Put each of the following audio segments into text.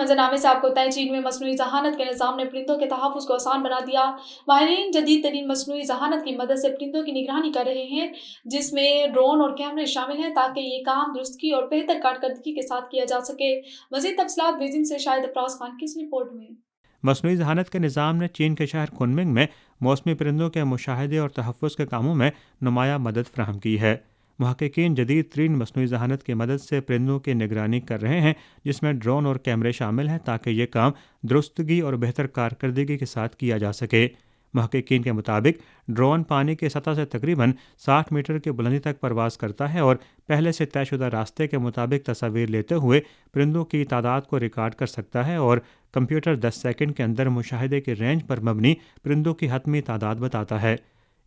منظرنامے سے آپ کو بتائیں، چین میں مصنوعی ذہانت کے نظام نے پرندوں کے تحفظ کو آسان بنا دیا۔ ماہرین جدید ترین مصنوعی ذہانت کی مدد سے پرندوں کی نگرانی کر رہے ہیں، جس میں ڈرون اور کیمرے شامل ہیں تاکہ یہ کام درستگی اور بہتر کارکردگی کے ساتھ کیا جا سکے۔ مزید تفصیلات بیجنگ سے شاہد افراز خان کی اس رپورٹ میں۔ مصنوعی ذہانت کے نظام نے چین کے شہر کنمنگ میں موسمی پرندوں کے مشاہدے اور تحفظ کے کاموں میں نمایاں مدد فراہم کی ہے۔ محققین جدید ترین مصنوعی ذہانت کی مدد سے پرندوں کی نگرانی کر رہے ہیں، جس میں ڈرون اور کیمرے شامل ہیں تاکہ یہ کام درستگی اور بہتر کارکردگی کے ساتھ کیا جا سکے۔ محققین کے مطابق ڈرون پانی کی سطح سے تقریباً 60 میٹر کی بلندی تک پرواز کرتا ہے اور پہلے سے طے شدہ راستے کے مطابق تصاویر لیتے ہوئے پرندوں کی تعداد کو ریکارڈ کر سکتا ہے، اور کمپیوٹر 10 سیکنڈ کے اندر مشاہدے کی رینج پر مبنی پرندوں کی حتمی تعداد بتاتا ہے۔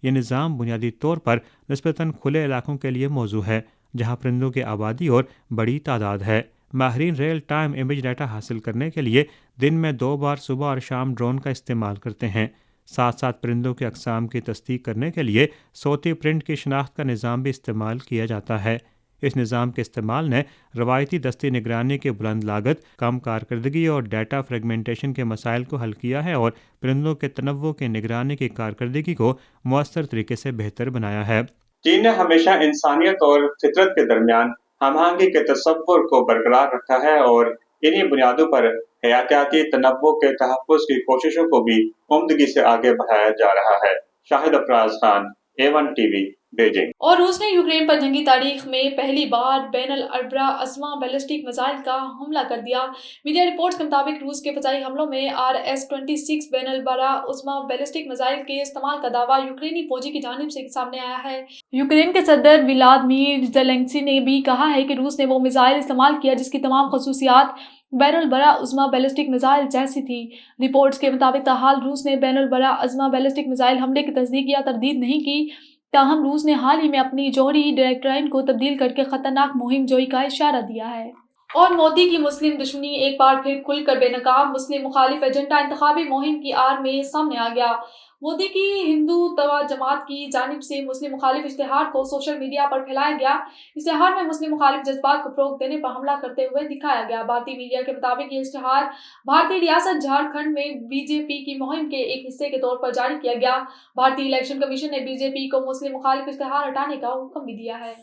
یہ نظام بنیادی طور پر نسبتاً کھلے علاقوں کے لیے موزوں ہے، جہاں پرندوں کی آبادی اور بڑی تعداد ہے۔ ماہرین ریئل ٹائم امیج ڈیٹا حاصل کرنے کے لیے دن میں 2 بار صبح اور شام ڈرون کا استعمال کرتے ہیں۔ ساتھ ساتھ پرندوں کے اقسام کی تصدیق کرنے کے لیے صوتی پرنٹ کی شناخت کا نظام بھی استعمال کیا جاتا ہے۔ اس نظام کے استعمال نے روایتی دستی نگرانی کی بلند لاگت، کم کارکردگی اور ڈیٹا فریگمنٹیشن کے مسائل کو حل کیا ہے اور پرندوں کے تنوع کی نگرانی کی کارکردگی کو مؤثر طریقے سے بہتر بنایا ہے۔ چین نے ہمیشہ انسانیت اور فطرت کے درمیان ہم آہنگی کے تصور کو برقرار رکھا ہے اور انہی بنیادوں پر حیاتیاتی تنوع کے تحفظ کی کوششوں کو بھی عمدگی سے آگے بڑھایا جا رہا ہے۔ Shahid Afraz Khan, A1 T V, Beijing. اور روس نے یوکرین پر جنگی تاریخ میں پہلی بار بین البراعظمی بیلسٹک میزائل کا حملہ کر دیا۔ میڈیا رپورٹس کے مطابق روس کے فضائی حملوں میں RS-26 بین البراعظمی بیلسٹک میزائل کے استعمال کا دعویٰ یوکرینی فوجی کی جانب سے سامنے آیا ہے۔ یوکرین کے صدر ولادیمیر زیلنسکی نے بھی کہا ہے کہ روس نے وہ میزائل استعمال کیا جس کی تمام خصوصیات بین البراعظمی بیلسٹک میزائل جیسی تھی۔ رپورٹس کے مطابق تاحال روس نے بین البراعظمی بیلسٹک میزائل حملے کی تصدیق یا تردید نہیں کی، تاہم روس نے حال ہی میں اپنی جوہری ڈوکٹرائن کو تبدیل کر کے خطرناک مہم جوئی کا اشارہ دیا ہے۔ اور مودی کی مسلم دشمنی ایک بار پھر کھل کر بے نقاب مسلم مخالف ایجنڈا انتخابی مہم کی آڑ میں سامنے آ گیا۔ مودی کی ہندوتوا جماعت کی جانب سے مسلم مخالف اشتہار کو سوشل میڈیا پر پھیلایا گیا۔ اشتہار میں مسلم مخالف جذبات کو فروغ دینے پر حملہ کرتے ہوئے دکھایا گیا۔ بھارتی میڈیا کے مطابق یہ اشتہار بھارتی ریاست جھارکھنڈ میں بی جے پی کی مہم کے ایک حصے کے طور پر جاری کیا گیا۔ بھارتی الیکشن کمیشن نے بی جے پی کو مسلم مخالف اشتہار ہٹانے کا حکم بھی دیا ہے۔